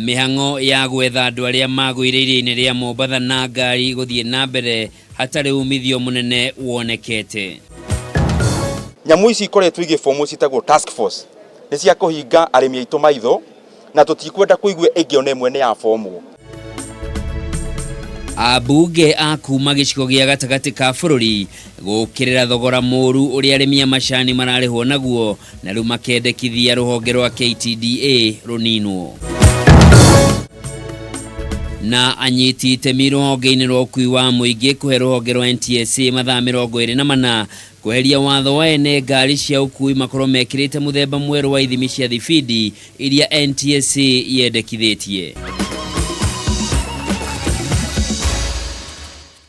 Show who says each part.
Speaker 1: Mihango ya gwetha andu aria magwire iria-ini ria Mombatha na ngari guthie na mbere hatari umithio munene wonekete.
Speaker 2: Nyamu ici ikoretwo igifomu citagwo task force ni cia kuhinga arimi aitu maitho na tutikwenda kuigua ingio nemwe ni ya fomu.
Speaker 1: Abunge akuma gicigo gia gatagati ka bururi gukirira thogora moru uria arimi a macani mararihwo naguo na riu makendekithia ruhonge rwa KTDA runinwo. Na anyiti itemi ruhonge-ini rwa ukui wa muingi kuhe ruhonge rwa NTSA mathaa 24 kweheria watho wa ene ngari cia ukui makorwo mekirite muthemba mweru wa ithimi cia thibidi iria NTSA yendekithitie.